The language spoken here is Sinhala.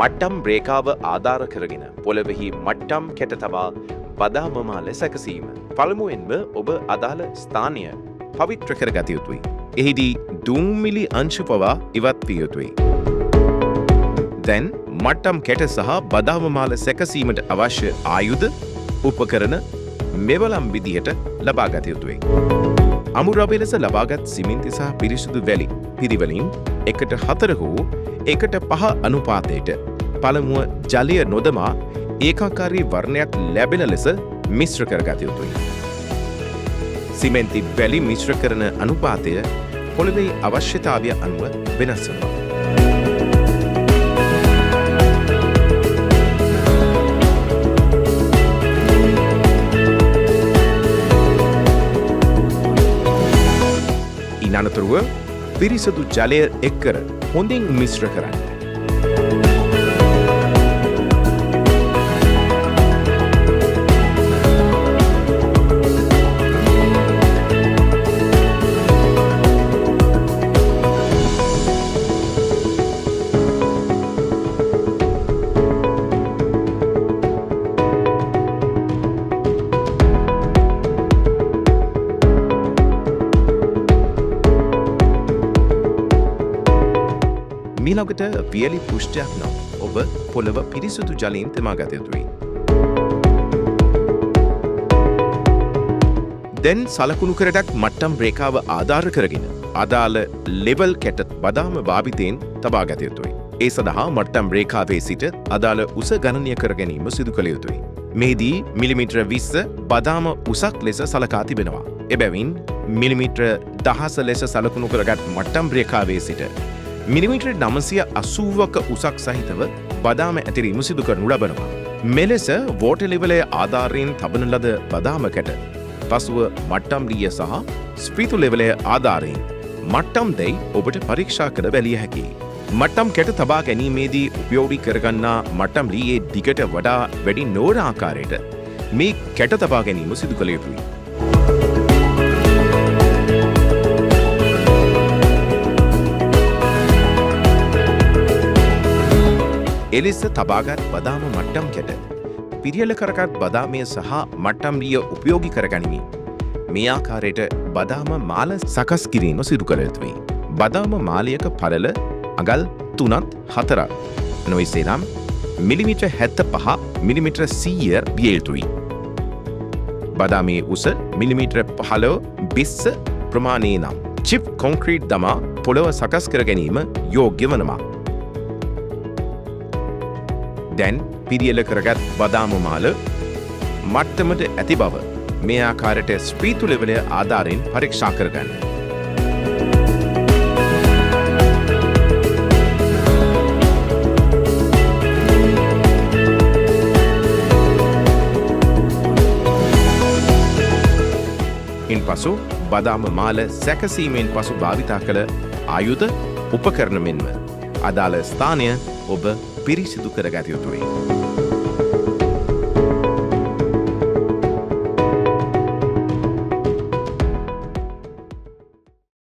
මට්ටම් රේඛාව ආධාර කරගෙන පොළවෙහි මට්ටම් කැට තබා බදාම මාල සැකසීම. පළමුවෙන්ම ඔබ අදාළ ස්ථානය පවිත්‍ර කරගත යුතුයි. එහිදී දුම්මිලි අංශු පවා ඉවත් විය යුතුයි. දැන් මට්ටම් කැට සහ බදාම මාල සැකසීමට අවශ්‍ය ආයුධ උපකරණ මෙවලම් විදියට ලබාගත යුතුයි. අමුද්‍රව්‍ය ලෙස ලබාගත් සිමෙන්ති සහ පිරිසිදු වැලි පිරිවලින් 1:4 හෝ 1:5 අනුපාතයට පළමුව ජලය නොදමා ඒකාකාරී වර්ණයක් ලැබෙන ලෙස මිශ්‍ර කරගත යුතුයි. සිමෙන්ති වැලි මිශ්‍ර කරන අනුපාතය පොළවේ අවශ්‍යතාවය අනුව වෙනස් වෙනවා. අනතුරුව පිරිසිදු ජලය එක්කර හොඳින් මිශ්‍ර කරන්න. මීළඟට වියලි පුෂ්ඨයක් නම් ඔබ පොළව පිරිසිදු ජලයෙන් තෙමාගත යුතුයි. දැන් සලකුණු කරටක් මට්ටම් රේඛාව ආධාර කරගෙන අදාළ ලෙවල් කැට බදාම භාවිතයෙන් තබාගත යුතුයි. ඒ සඳහා මට්ටම් රේඛාවේ සිට අදාළ උස ගණනය කර ගැනීම සිදු කළ යුතුයි. මෙහිදී මිලිමීටර 20 බදාම උසක් ලෙස සලකා තිබෙනවා. එබැවින් මිලිමීටර 10 ලෙස සලකුණු කරගත් මට්ටම් රේඛාවේ සිට මිලිමීටර 980ක උසක් සහිතව බදාම ඇතිරීම සිදු කරනු ලබනවා. මෙලෙස වෝටර් ලෙවලයේ ආධාරයෙන් තබන ලද බදාම කැට පසුව මට්ටම් ලිය සහ ස්පීතු ලෙවලයේ ආධාරයෙන් මට්ටම් දෙයි ඔබට පරීක්ෂා කර බැලිය හැකියි. මට්ටම් කැට තබා ගැනීමේදී උපයෝගී කරගන්නා මට්ටම් ලීයේ දිගට වඩා වැඩි නොවන ආකාරයට මේ කැට තබා ගැනීම සිදු කළ යුතුයි. එලෙස තබාගත් බදාම මට්ටම් කැට පිරියල කරගත් බදාමය සහ මට්ටම් ලිය උපයෝගී කරගනිමින් මේ ආකාරයට බදාම මාල සකස් කිරීම සිදු කළ යුතුයි. බදාම මාලයක පළල අගල් 3-4 නොයසේ නම් මිලිමීටර 75 මිලිමීටර 100 විය යුතුයි. බදාමේ උස මිලිමීටර 15-20 ප්‍රමාණයේ නම් චිප් කොන්ක්‍රීට් දමා පොළව සකස් කර ගැනීම යෝග්‍ය වනවා. දැන් පිරියල කරගත් බදාම මාල මට්ටමට ඇති බව මේ ආකාරයට ස්පීතු ලෙවලය ආධාරයෙන් පරීක්ෂා කරගන්න. ඉන්පසු බදාම මාල සැකසීමෙන් පසු භාවිතා කළ ආයුධ උපකරණ මෙන්ම අදාළ ස්ථානය ඔබ පිරිසිදු කරගත යුතුයි.